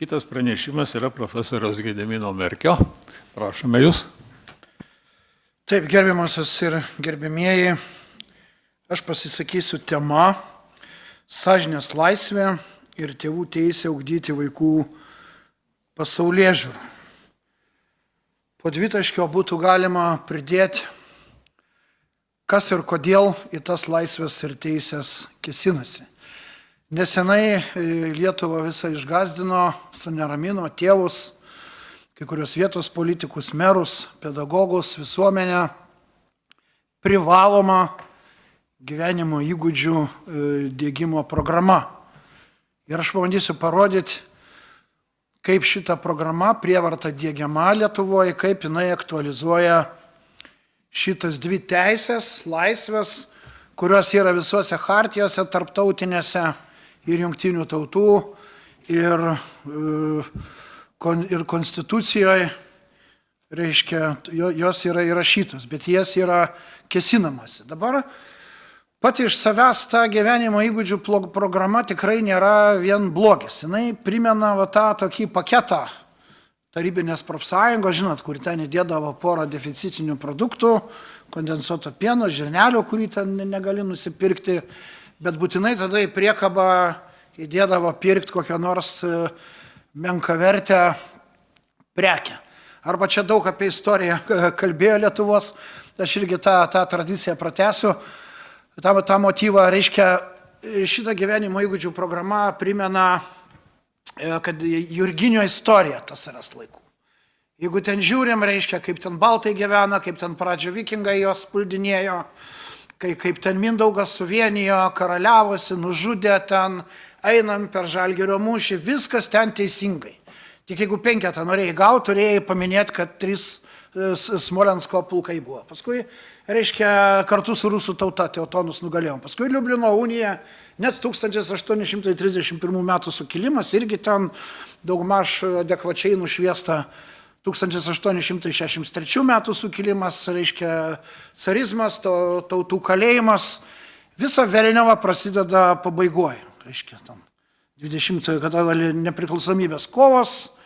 Kitas pranešimas yra profesoriaus Gedimino Merkio. Prašome jūs. Taip, gerbiamasis ir gerbimieji, aš pasisakysiu tema sąžinės laisvė ir tėvų teisė ugdyti vaikų pasaulėžiūrą. Po dvitaškio būtų galima pridėti, kas ir kodėl į tas laisvės ir teisės kėsinasi. Nesenai Lietuvą visą išgazdino, suneramino tėvus, kai kurios vietos politikus, merus, pedagogus, visuomenę, privaloma gyvenimo įgūdžių diegimo programa. Ir aš pabandysiu parodyti, kaip šita programa prievarta diegiama Lietuvoje, kaip jinai aktualizuoja šitas dvi teisės, laisvės, kurios yra visuose chartijose, tarptautinėse ir jungtinių tautų, ir konstitucijoje, reiškia, jos yra įrašytos, bet jas yra kėsinamasi. Dabar pati iš savęs ta gyvenimo įgūdžių programa tikrai nėra vien blogis. Jinai primena tą tokį paketą tarybinės profsąjungos, žinot, kur ten įdėdavo porą deficitinių produktų, kondensuoto pieno, žirnelio, kurį ten negali nusipirkti, bet būtinai tada į priekabą įdėdavo pirkti kokią nors menkavertę prekę. Arba čia daug apie istoriją kalbėjo Lietuvos, aš irgi tą tradiciją pratęsiu. tą motyvą, reiškia, šitą gyvenimo įgūdžių programa primena, kad Jurginio istorija tas yra laikų. Jeigu ten žiūrim, reiškia, kaip ten baltai gyvena, kaip ten pradžio vikingai jos puldinėjo, kaip ten Mindaugas suvienijo, karaliavosi, nužudė ten, einam per Žalgirio mūšį, viskas ten teisingai. Tik jeigu 5 norėjai gauti, turėjai paminėti, kad 3 Smolensko pulkai buvo. Paskui, reiškia, kartu su rusų tauta teutonus nugalėjom. Paskui Liublino unija, net 1831 metų sukilimas, irgi ten daugmaž adekvačiai nušviesta 1863 metų sukilimas, reiškia, carizmas, tautų kalėjimas, visa velniava prasideda pabaigoje. Reiškia, tam 20 nepriklausomybės kovos,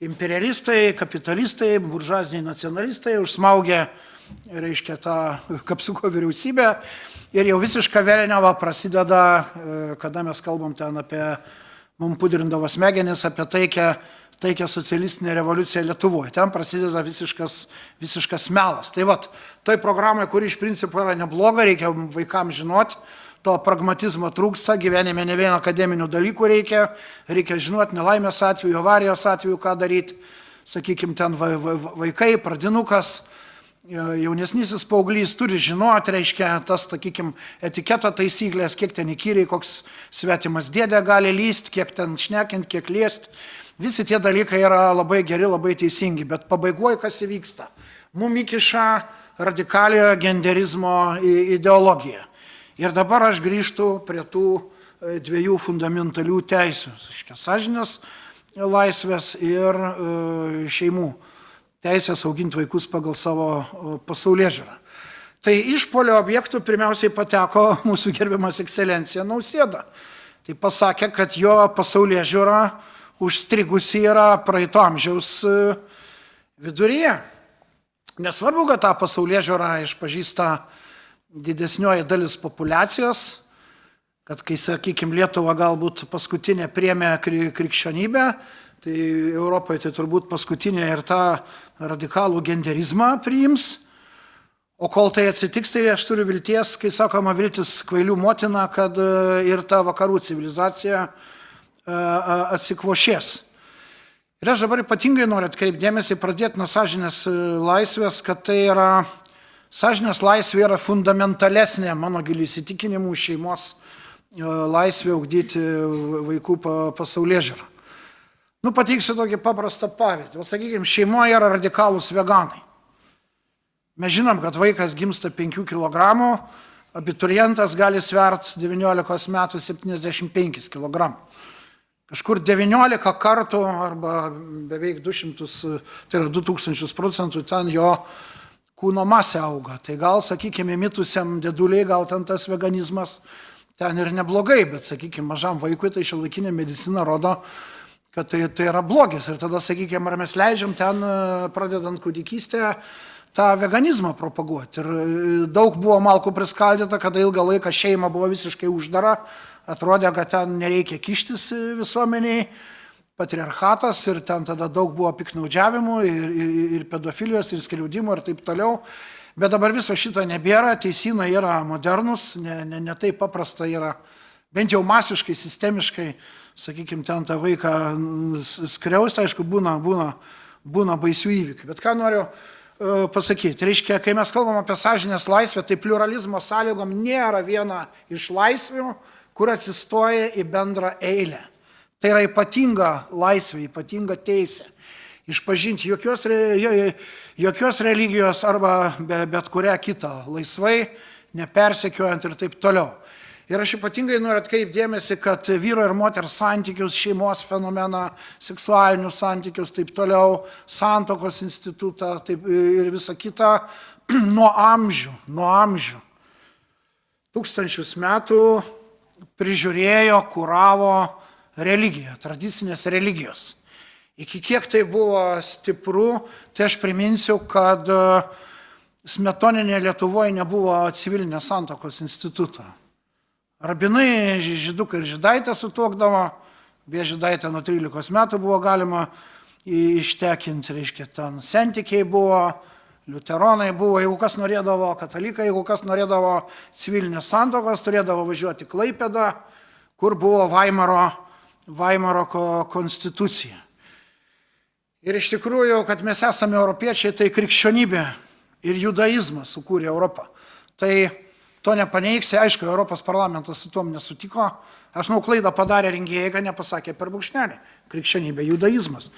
imperialistai, kapitalistai, buržuaziniai nacionalistai užsmaugė, reiškia, tą kapsuko vyriausybę ir jau visiška velniava prasideda, kada mes kalbam ten apie mums pudrindavo smegenis, apie taikę socialistinę revoliuciją Lietuvoje. Ten prasideda visiškas melas. Tai vat, toj programai, kuri iš principo yra nebloga, reikia vaikams žinoti, to pragmatizmo trūksta, gyvenime ne vien akademinių dalykų reikia žinoti nelaimės atveju, avarijos atveju, ką daryti, sakykime, ten vaikai, pradinukas, jaunesnysis paauglys turi žinoti, reiškia, tas, sakykime, etiketo taisyklės, kiek ten įkyriai, koks svetimas dėdė gali lysti, kiek ten šnekint, kiek liesti. Visi tie dalykai yra labai geri, labai teisingi, bet pabaigoje kas įvyksta? Mums įkiša radikaliojo genderizmo ideologiją. Ir dabar aš grįžtu prie tų 2 fundamentalių teisių, sąžinės laisvės ir šeimų teisės auginti vaikus pagal savo pasaulėžiūrą. Tai išpuolio objektų pirmiausiai pateko mūsų gerbiamas ekscelencija Nausėda. Tai pasakė, kad jo pasaulėžiūra užstrigusi yra praeito amžiaus viduryje. Nesvarbu, kad tą pasaulėžiūrą išpažįsta didesnioji dalis populiacijos, kad kai, sakykime, Lietuva galbūt paskutinė priėmė krikščionybę, tai Europoje tai turbūt paskutinė ir tą radikalų genderizmą priims. O kol tai atsitiks, tai aš turiu vilties, kai sakoma viltis kvailių motina, kad ir ta vakarų civilizacija atsikvošės. Ir aš dabar ypatingai noriu atkreipti dėmesį, pradėti nuo sąžinės laisvės, kad tai yra, sąžinės laisvė yra fundamentalesnė, mano giliu įsitikinimu, šeimos laisvė ugdyti vaikų pasaulėžiūrą. Pateiksiu tokį paprastą pavyzdį. Sakykime, šeimoje yra radikalūs veganai. Mes žinom, kad vaikas gimsta 5 kg, abiturientas gali sverti 19 metų 75 kg. Kažkur 19 kartų arba beveik 200, tai yra 2000% ten jo kūno masė auga. Tai gal, sakykime, mitusiam dėduliai, gal ten tas veganizmas ten ir neblogai, bet, sakykime, mažam vaikui tai šiuolaikinė medicina rodo, kad tai yra blogis. Ir tada, sakykime, ar mes leidžiam ten, pradedant kūdikystę, tą veganizmą propaguoti. Ir daug buvo malkų priskaldyta, kada ilgą laiką šeima buvo visiškai uždara, atrodė, kad ten nereikia kištis visuomeniai, patriarchatas ir ten tada daug buvo piknaudžiavimų ir pedofilijos, ir skriaudimo ir taip toliau. Bet dabar viso šito nebėra, teisynai yra modernus, ne taip paprasta yra, bent jau masiškai, sistemiškai, sakykime, ten tą vaiką skriausti, aišku, būna baisių įvykių. Bet ką noriu pasakyti, reiškia, kai mes kalbam apie sąžinės laisvę, tai pluralizmo sąlygom nėra viena iš laisvių, kur atsistoja į bendrą eilę. Tai yra ypatinga laisvė, ypatinga teisė. Išpažinti jokios religijos arba bet kurią kitą, laisvai, nepersekiojant ir taip toliau. Ir aš ypatingai noriu atkreipti dėmesį, kad vyro ir moters santykius, šeimos fenomeną, seksualinius santykius, taip toliau, santuokos institutą ir visą kitą nuo amžių, tūkstančius metų prižiūrėjo, kuravo religija, tradicinės religijos. Iki kiek tai buvo stipru, tai aš priminsiu, kad smetoninė Lietuvoje nebuvo civilinės santuokos instituto. Rabinai, žydukai ir žydaitę sutuokdavo, beje, žydaitę nuo 13 metų buvo galima ištekinti, reiškia, ten sentikiai buvo, liuteronai buvo, jeigu kas norėdavo, katalikai, jeigu kas norėdavo civilinės santuokos, turėdavo važiuoti Klaipėdą, kur buvo Vaimaro konstitucija. Ir iš tikrųjų, kad mes esame europiečiai, tai krikščionybė ir judaizmas sukūrė Europą. Tai to nepaneigsi, aišku, Europos parlamentas su tom nesutiko. Aš klaidą padarė rinkėjai, kad nepasakė per brūkšnelį. Krikščionybė, judaizmas.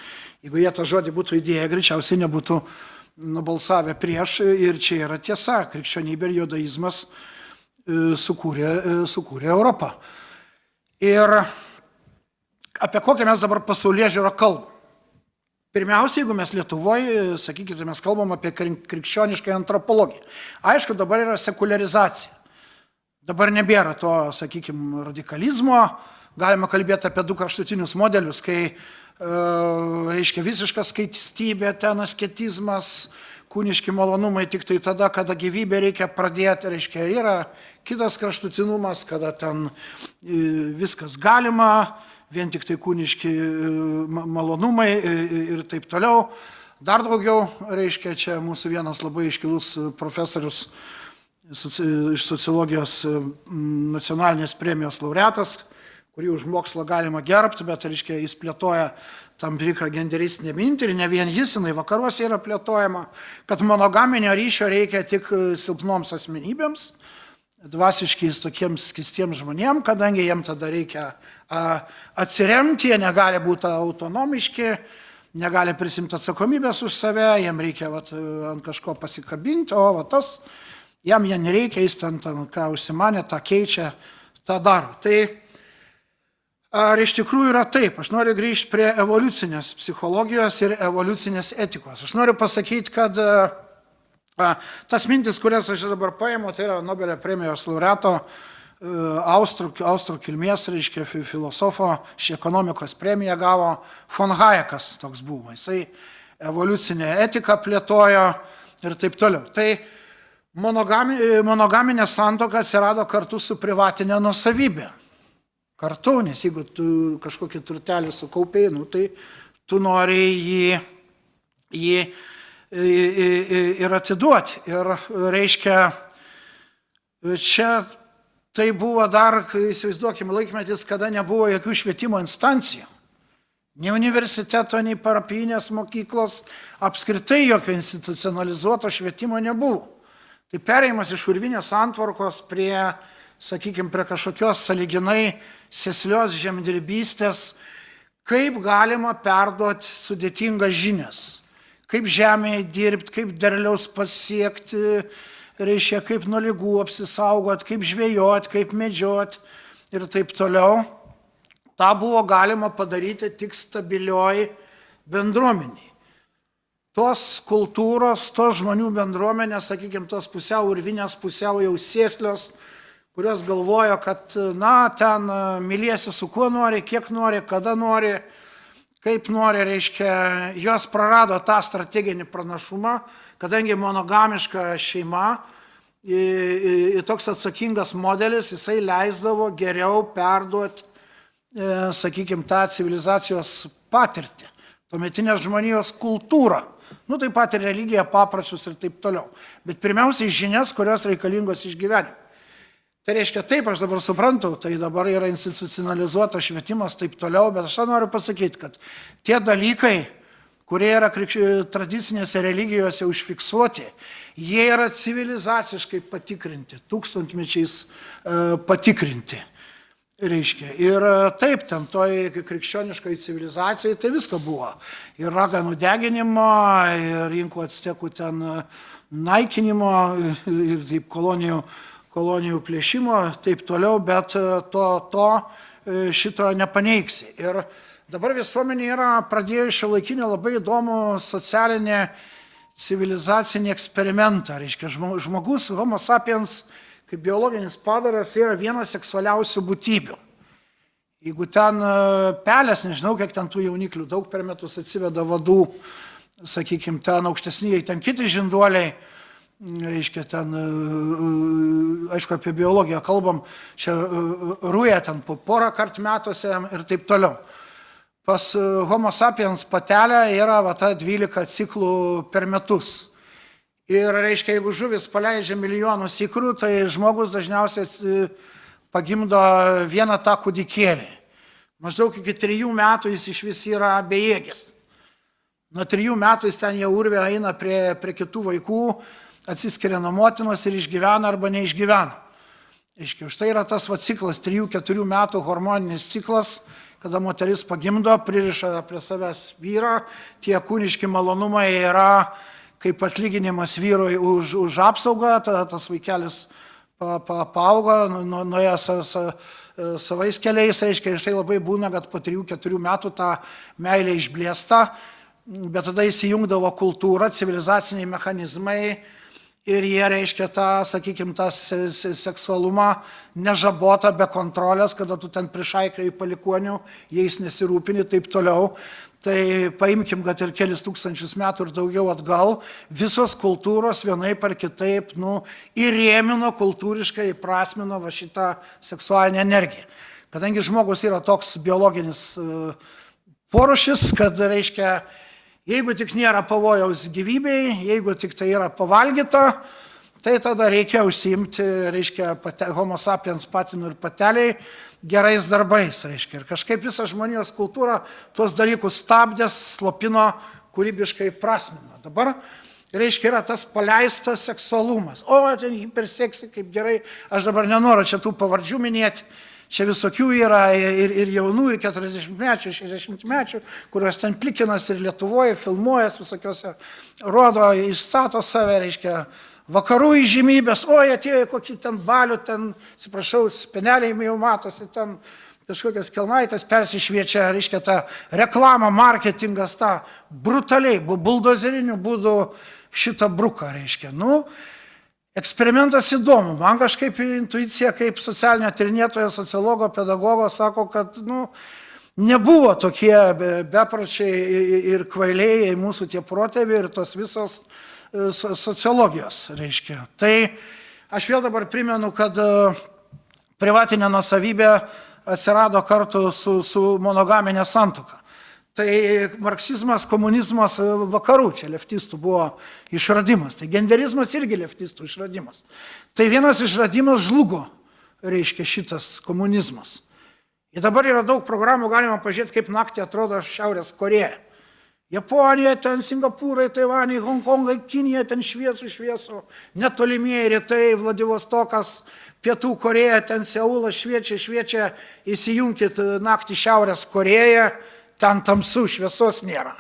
Jeigu jie tą žodį būtų įdėję, greičiausiai nebūtų nubalsavę prieš. Ir čia yra tiesa, krikščionybė ir judaizmas sukūrė Europą. Ir apie kokią mes dabar pasaulėžiūrą kalbam. Pirmiausia, jeigu mes Lietuvoje, sakykite, mes kalbam apie krikščionišką antropologiją. Aišku, dabar yra sekuliarizacija. Dabar nebėra to, sakykime, radikalizmo. Galima kalbėti apie du kraštutinius modelius, kai, reiškia, visiška skaistybė, ten asketizmas, kūniški malonumai tik tai tada, kada gyvybę reikia pradėti, reiškia, ir yra kitas kraštutinumas, kada ten viskas galima, vien tik tai kūniški malonumai ir taip toliau. Dar daugiau, reiškia, čia mūsų vienas labai iškilus profesorius iš sociologijos nacionalinės premijos laureatas, kurį už mokslą galima gerbti, bet, reiškia, jis plėtoja tam tikrą genderistinę mintį ir ne vien jis, jinai vakaruose yra plėtojama, kad monogaminio ryšio reikia tik silpnoms asmenybėms, dvasiškiais tokiems skistiems žmonėms, kadangi jiems tada reikia atsiremti, jie negali būti autonomiški, negali prisimti atsakomybės už save, jiems reikia ant kažko pasikabinti, o tas, jam jie nereikia, jis ten ką užsimanė, tą keičia, tą daro. Tai ar iš tikrųjų yra taip? Aš noriu grįžti prie evoliucinės psichologijos ir evoliucinės etikos. Aš noriu pasakyti, kad tas mintis, kurias aš dabar paimu, tai yra Nobelio premijos laureato austrų kilmės, reiškia, filosofo, ši ekonomikos premiją gavo von Hayekas, toks buvo. Jisai evoliucinę etiką plėtojo ir taip toliau. Tai monogaminė santuoka atsirado kartu su privatinė nuosavybė. Kartu, nes jeigu tu kažkokį turtelį sukaupėjai, tai tu nori jį ir atiduoti. Ir reiškia, čia tai buvo dar, įsivaizduokime, laikmetis, kada nebuvo jokių švietimo instancijų. Nei universiteto, nei parapijinės mokyklos, apskritai jokio institucionalizuoto švietimo nebuvo. Tai perėjimas iš urvinės santvarkos prie, sakykime, prie kažkokios sąlyginai sėslios žemdirbystės, kaip galima perduoti sudėtingas žinias. Kaip žemėje dirbti, kaip derliaus pasiekti, reiškia, kaip nuo ligų apsisaugoti, kaip žvejoti, kaip medžioti ir taip toliau. Ta buvo galima padaryti tik stabilioj bendruomeniai. Tos kultūros, tos žmonių bendruomenės, sakykime, tos pusiau urvinės, pusiau jau sėslios, kurios galvojo, kad, ten myliesi su kuo nori, kiek nori, kada nori, kaip nori, reiškia, jos prarado tą strateginį pranašumą, kadangi monogamiška šeima, toks atsakingas modelis, jisai leisdavo geriau perduoti, sakykime, tą civilizacijos patirtį, tuometinės žmonijos kultūrą, taip pat ir religiją, papročius ir taip toliau. Bet pirmiausiai žinias, kurios reikalingos išgyvenimui. Tai reiškia, taip, aš dabar suprantu, tai dabar yra institucionalizuotas švietimas, taip toliau, bet aš noriu pasakyti, kad tie dalykai, kurie yra tradicinėse religijose užfiksuoti, jie yra civilizaciškai patikrinti, tūkstantmečiais patikrinti. Reiškia. Ir taip, ten toj krikščioniškai civilizacijai tai visko buvo. Ir raganų deginimo, ir rinkų actekų ten naikinimo, ir taip kolonijų plėšimo, taip toliau, bet šito nepaneigsi. Ir dabar visuomenė yra pradėjusi šiuolaikinį labai įdomų socialinį civilizacinį eksperimentą. Reiškia, žmogus, homo sapiens, kaip biologinis padaras, yra vienas seksualiausių būtybių. Jeigu ten pelės, nežinau, kiek ten tų jauniklių, daug per metus atsiveda vadų, sakykime, ten aukštesniai, ten kiti žinduoliai, reiškia, ten, aišku, apie biologiją kalbam, čia rūja ten po porą kartų metuose ir taip toliau. Pas homo sapiens patelė yra ta 12 ciklų per metus. Ir, reiškia, jeigu žuvis paleidžia milijonus ikrų, tai žmogus dažniausiai pagimdo vieną tą kūdikėlį. Maždaug iki 3 metų jis iš vis yra bejėgis. Nuo 3 metų jis ten jau urvė eina prie kitų vaikų, atsiskiria nuo motinos ir išgyvena arba neišgyvena. Reiškia, štai yra tas ciklas, 3-4 metų hormoninis ciklas, kada moteris pagimdo, pririša prie savęs vyrą, tie kūniški malonumai yra kaip atlyginimas vyrui už apsaugą, tada tas vaikelis paauga, nuėjo savais keliais, reiškia, štai labai būna, kad po 3-4 metų ta meilė išblėsta, bet tada įsijungdavo kultūra, civilizaciniai mechanizmai ir jie, reiškia, sakykime, tą seksualumą nežabotą be kontrolės, kada tu ten prišaikai palikonių, jais nesirūpini, taip toliau. Tai paimkim, kad ir kelis tūkstančius metų ir daugiau atgal, visos kultūros vienaip ar kitaip įrėmino kultūriškai, įprasmino šitą seksualinę energiją. Kadangi žmogus yra toks biologinis porušis, kad, reiškia, jeigu tik nėra pavojaus gyvybei, jeigu tik tai yra pavalgyta, tai tada reikia užsiimti, reiškia, homo sapiens patinų ir pateliai, gerais darbais, reiškia. Ir kažkaip visą žmonijos kultūrą tuos dalykus stabdęs, slopino, kūrybiškai prasmino. Dabar, reiškia, yra tas paleistas seksualumas. O, ten hiperseksai, kaip gerai, aš dabar nenoriu čia tų pavardžių minėti. Čia visokių yra ir jaunų, ir 40-mečių, 60-mečių, kurios ten plikinas ir Lietuvoje, filmuojas visokiose, rodo, išstato save, reiškia, vakarų įžymybės, oi, atėjo kokį ten balių, ten, atsiprašau, speneliai jau matosi, ten kažkokias kelnaitės persišviečia, reiškia, ta reklama, marketingas, ta brutaliai, buldozeriniu būdu šitą bruką, reiškia. Eksperimentas įdomu, man kažkaip intuicija, kaip socialinio tyrinėtojo, sociologo, pedagogo, sako, kad, nebuvo tokie bepročiai ir kvailiai mūsų tie protėviai ir tos visos sociologijos, reiškia. Tai aš vėl dabar primenu, kad privatinė nuosavybė atsirado kartu su monogaminė santuoka. Tai marksizmas, komunizmas vakarų, čia leftistų buvo išradimas. Tai genderizmas irgi leftistų išradimas. Tai vienas išradimas žlugo, reiškia, šitas komunizmas. Ir dabar yra daug programų, galima pažiūrėti, kaip naktį atrodo Šiaurės Korėja. Japonija, ten Singapūrai, Taivanai, Hongkongai, Kinija, ten šviesų, netolimieji rytai, Vladivostokas, Pietų Koreja, ten Seulas šviečia, įsijunkit naktį Šiaurės Koreją, ten tamsu, šviesos nėra.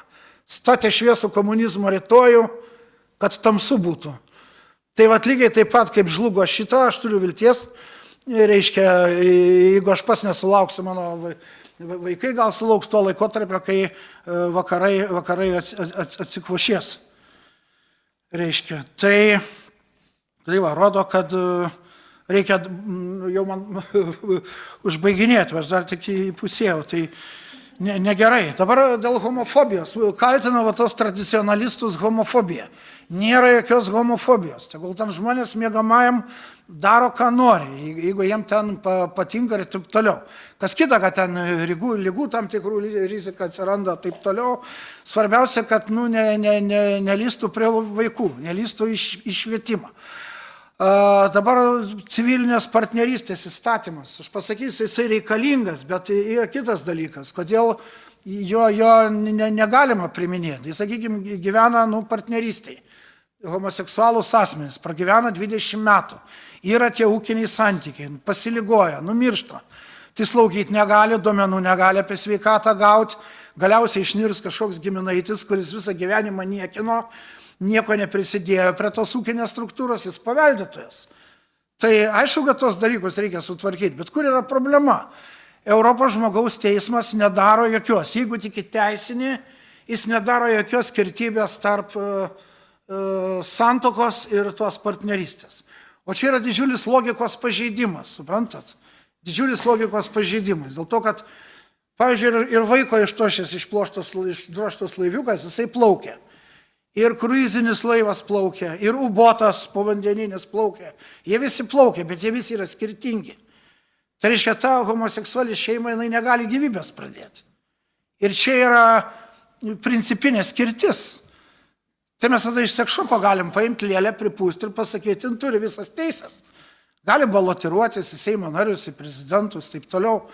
Statė šviesų komunizmo rytojų, kad tamsu būtų. Tai lygiai taip pat, kaip žlugo šitą, aš turiu vilties, reiškia, jeigu aš pas nesulauksiu, mano vaikai gal sulauks to laikotarpio, kai vakarai atsikvošies. Reiškia, tai rodo, kad reikia jau man užbaiginėti, aš dar tik įpusėjau. Tai Negerai. Dabar dėl homofobijos. Kaltina va tos tradicionalistus homofobija. Nėra jokios homofobijos. Tegul ten žmonės miegamajam daro, ką nori, jeigu jiem ten patinka ir taip toliau. Kas kita, kad ten lygų tam tikrų rizika atsiranda taip toliau. Svarbiausia, kad nelystų prie vaikų, nelystų į švietimą. Dabar civilinės partnerystės įstatymas. Aš pasakysiu, jisai reikalingas, bet yra kitas dalykas, kodėl jo negalima priminėti. Jis, sakykime, gyvena partnerystėj. Homoseksualūs asmenys pragyvena 20 metų. Yra tie ūkiniai santykiai, pasiligoja, numiršta. Tai slaugyti negali, duomenų negali apie sveikatą gauti. Galiausiai išnirs kažkoks giminaitis, kuris visą gyvenimą niekino, nieko neprisidėjo prie tos ūkinės struktūros, jis paveldėtojas. Tai aišku, kad tos dalykus reikia sutvarkyti, bet kur yra problema? Europos žmogaus teismas nedaro jokios, jeigu tik teisinį, jis nedaro jokios skirtybės tarp santokos ir tos partnerystės. O čia yra didžiulis logikos pažeidimas, suprantat? Didžiulis logikos pažeidimas, dėl to, kad, pavyzdžiui, ir vaiko ištošęs išdroštas laiviukas, jisai plaukia. Ir kruizinis laivas plaukia, ir ubotas povandeninis plaukia. Jie visi plaukia, bet jie visi yra skirtingi. Tai reiškia, ta homoseksuali šeima, jinai negali gyvybės pradėti. Ir čia yra principinė skirtis. Tai mes tada iš sekšupo galim paimti lėlę, pripūsti ir pasakyti, jin turi visas teisės. Gali balotiruotis į Seimo narius, į prezidentus, taip toliau.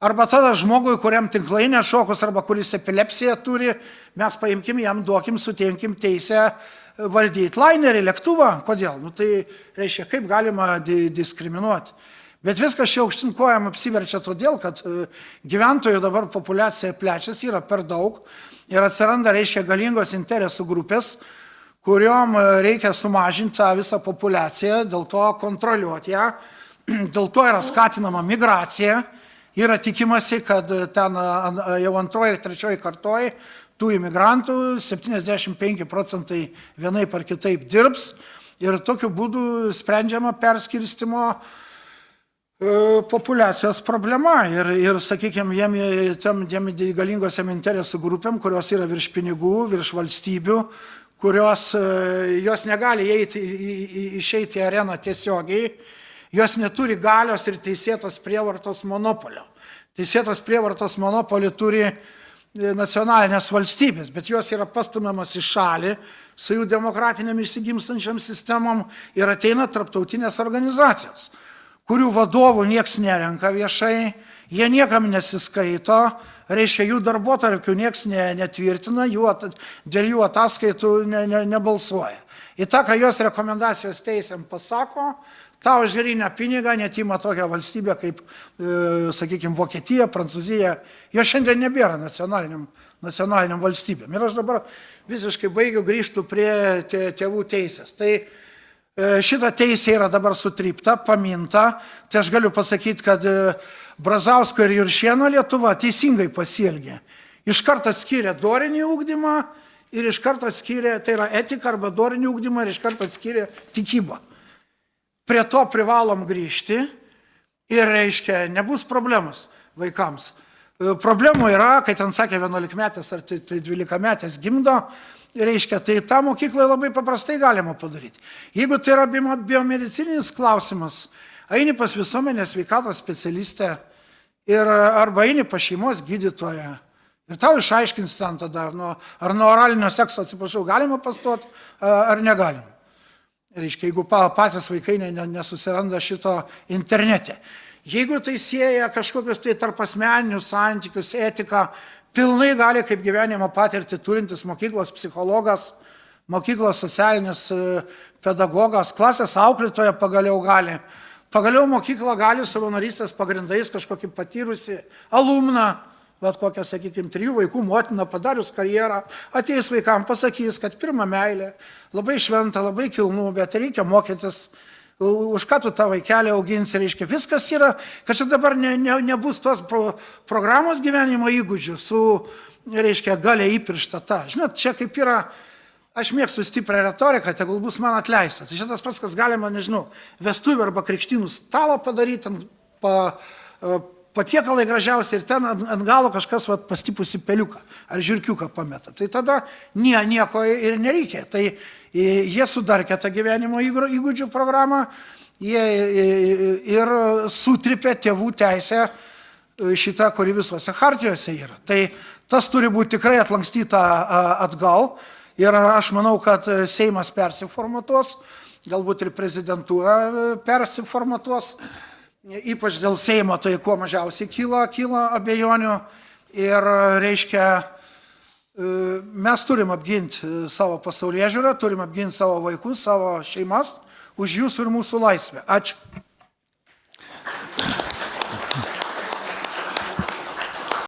Arba tada žmogui, kuriam tinklai nešokus, arba kuris epilepsiją turi, mes paimkim jam, duokim, suteimkim teisę valdyti lainerį, lėktuvą. Kodėl? Tai reiškia, kaip galima diskriminuoti. Bet viskas čia aukštinkojam apsiverčia todėl, kad gyventojų dabar populiacija plečiasi, yra per daug ir atsiranda, reiškia, galingos interesų grupės, kuriuom reikia sumažinti tą visą populiaciją, dėl to kontroliuoti ją, dėl to yra skatinama migracija. Yra tikimasi, kad ten jau antroji, trečioji kartoji tų imigrantų 75% vienaip ar kitaip dirbs ir tokiu būdu sprendžiama perskirstimo populiacijos problema. Ir sakykime, tiem galingosiam interesų grupėm, kurios yra virš pinigų, virš valstybių, kurios jos negali išeiti į areną tiesiogiai, jos neturi galios ir teisėtos prievartos monopolio. Teisėtos prievartos monopolį turi nacionalinės valstybės, bet jos yra pastumiamas į šalį su jų demokratiniam išsigimstančiam sistemom ir ateina tarptautinės organizacijos, kurių vadovų nieks nerenka viešai, jie niekam nesiskaito, reiškia, jų darbotvarkių nieks netvirtina, dėl jų ataskaitų nebalsuoja. Į tą, ką jos rekomendacijos teisėm pasako, tau žiūrinę pinigą netima tokią valstybę kaip, sakykime, Vokietija, Prancūzija. Jo šiandien nebėra nacionaliniam valstybėm. Ir aš dabar visiškai baigiu grįžtų prie tėvų teisės. Tai šita teisė yra dabar sutrypta, paminta. Tai aš galiu pasakyti, kad Brazausko ir Juršėno Lietuva teisingai pasielgė. Iš karto atskyrė dorinį ugdymą ir iš karto atskyrė, tai yra etika arba dorinį ugdymą ir iš karto atskyrė tikybą. Prie to privalom grįžti ir, reiškia, nebus problemos vaikams. Problemų yra, kai ten sakė 11-metės ar 12-metės gimdo, reiškia, tai tą mokyklą labai paprastai galima padaryti. Jeigu tai yra biomedicininis klausimas, eini pas visuomenės sveikatos specialistę arba eini pas šeimos gydytoją ir tau išaiškins ten tada, ar nuo oralinio sekso, atsiprašau, galima pastoti ar negalima. Reiškia, jeigu patys vaikai nesusiranda šito internete. Jeigu tai sieja kažkokius tai tarpasmeninius santykius, etiką, pilnai gali kaip gyvenimo patirtį turintis mokyklos psichologas, mokyklos socialinis pedagogas, klasės auklėtoja pagaliau gali. Pagaliau mokykla gali savanorystės pagrindais kažkokį patyrusi alumną, bet kokią, sakykime, 3 vaikų motina padarius karjerą, ateis vaikams pasakys, kad pirma meilė, labai šventa, labai kilnu, bet reikia mokytis, už ką tu tą vaikelį auginsi, reiškia, viskas yra, kad čia dabar nebus tos programos gyvenimo įgūdžių su, reiškia, galia įpiršta ta. Žinot, čia kaip yra, aš mėgstu stiprią retoriką, tegul bus man atleistas. Tai šitas pats, kas galima, nežinau, vestuvių arba krikštynų stalą padaryti, patiekalai gražiausi ir ten ant galo kažkas pastipusi peliuką ar žiūrkiuką pameta. Tai tada nieko ir nereikia. Tai jie sudarkė tą gyvenimo įgūdžių programą ir sutripė tėvų teisę šitą, kuri visuose chartijose yra. Tai tas turi būti tikrai atlankstyta atgal ir aš manau, kad Seimas persiformatuos, galbūt ir prezidentūra persiformatuos. Ypač dėl Seimo tai kuo mažiausiai kyla abejonių ir reiškia, mes turim apginti savo pasaulėžiūrą, turim apginti savo vaikus, savo šeimas, už jūsų ir mūsų laisvę. Ačiū.